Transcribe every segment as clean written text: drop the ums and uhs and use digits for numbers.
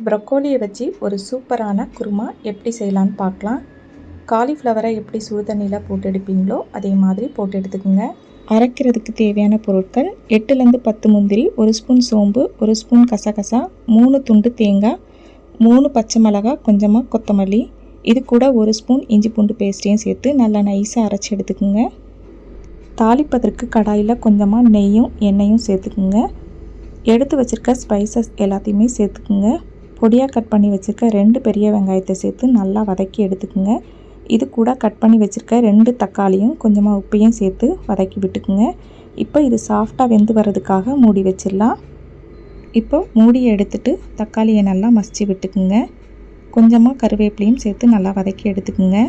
ப்ரொக்கோலியை வச்சு ஒரு சூப்பரான குருமா எப்படி செய்யலான்னு பார்க்கலாம். காலிஃப்ளவரை எப்படி சுடுதண்ணியில் போட்டு எடுப்பீங்களோ அதே மாதிரி போட்டு எடுத்துக்கோங்க. அரைக்கிறதுக்கு தேவையான பொருட்கள் 8லேருந்து 10 முந்திரி, 1 ஸ்பூன் சோம்பு, 1 ஸ்பூன் கசகசா, 3 துண்டு தேங்காய், 3 பச்சை மிளகாய், கொஞ்சமாக கொத்தமல்லி, இது கூட 1 ஸ்பூன் இஞ்சி பூண்டு பேஸ்ட்டையும் சேர்த்து நல்லா நைஸாக அரைச்சி எடுத்துக்கோங்க. தாளிப்பதற்கு கடாயில் கொஞ்சமாக நெய்யும் எண்ணெயும் சேர்த்துக்குங்க. எடுத்து வச்சுருக்க ஸ்பைசஸ் எல்லாத்தையுமே சேர்த்துக்குங்க. பொடியாக கட் பண்ணி வச்சுருக்க 2 பெரிய வெங்காயத்தை சேர்த்து நல்லா வதக்கி எடுத்துக்குங்க. இது கூட கட் பண்ணி வச்சுருக்க 2 தக்காளியும் கொஞ்சமாக உப்பையும் சேர்த்து வதக்கி விட்டுக்குங்க. இப்போ இது சாஃப்டாக வெந்து வர்றதுக்காக மூடி வச்சிடலாம். இப்போ மூடியை எடுத்துட்டு தக்காளியை நல்லா மசிச்சு விட்டுக்குங்க. கொஞ்சமாக கருவேப்பிலையும் சேர்த்து நல்லா வதக்கி எடுத்துக்குங்க.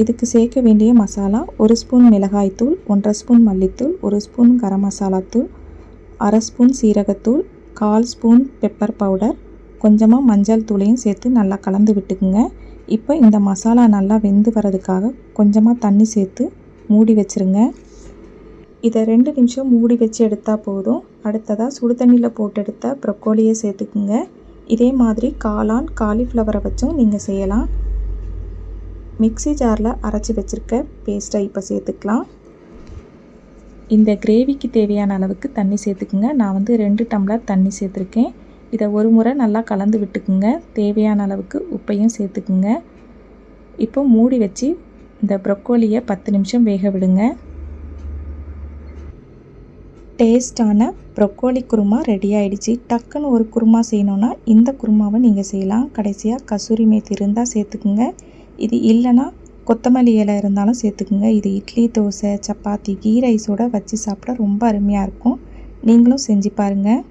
இதுக்கு சேர்க்க வேண்டிய மசாலா 1 ஸ்பூன் மிளகாய்த்தூள், 1.5 ஸ்பூன் மல்லித்தூள், 1 ஸ்பூன் கரம் மசாலா தூள், 1/2 ஸ்பூன் சீரகத்தூள், 1/4 ஸ்பூன் பெப்பர் பவுடர், கொஞ்சமாக மஞ்சள் தூளையும் சேர்த்து நல்லா கலந்து விட்டுக்குங்க. இப்போ இந்த மசாலா நல்லா வெந்து வரதுக்காக கொஞ்சமாக தண்ணி சேர்த்து மூடி வச்சுருங்க. இதை 2 நிமிஷம் மூடி வச்சு எடுத்தால் போதும். அடுத்ததாக சுடு தண்ணியில் போட்டு எடுத்த ப்ரொக்கோலியை சேர்த்துக்குங்க. இதே மாதிரி காளான், காலிஃப்ளவரை வச்சும் நீங்கள் செய்யலாம். மிக்ஸி ஜாரில் அரைச்சி வச்சுருக்க பேஸ்ட்டை இப்போ சேர்த்துக்கலாம். இந்த கிரேவிக்கு தேவையான அளவுக்கு தண்ணி சேர்த்துக்குங்க. நான் 2 டம்ளர் தண்ணி சேர்த்துருக்கேன். இதை ஒரு முறை நல்லா கலந்து விட்டுக்குங்க. தேவையான அளவுக்கு உப்பையும் சேர்த்துக்குங்க. இப்போ மூடி வச்சு இந்த ப்ரொக்கோலியை 10 நிமிஷம் வேக விடுங்க. டேஸ்டான ப்ரொக்கோலி குருமா ரெடி ஆகிடுச்சு. டக்குன்னு ஒரு குருமா செய்யணுன்னா இந்த குருமாவை நீங்கள் செய்யலாம். கடைசியாக கசூரி மேத்தி இருந்தால் சேர்த்துக்குங்க. இது இல்லைன்னா கொத்தமல்லி இலை இருந்தாலும் சேர்த்துக்குங்க. இது இட்லி, தோசை, சப்பாத்தி, கீ ரைஸோடு வச்சு சாப்பிட ரொம்ப அருமையாக இருக்கும். நீங்களும் செஞ்சு பாருங்கள்.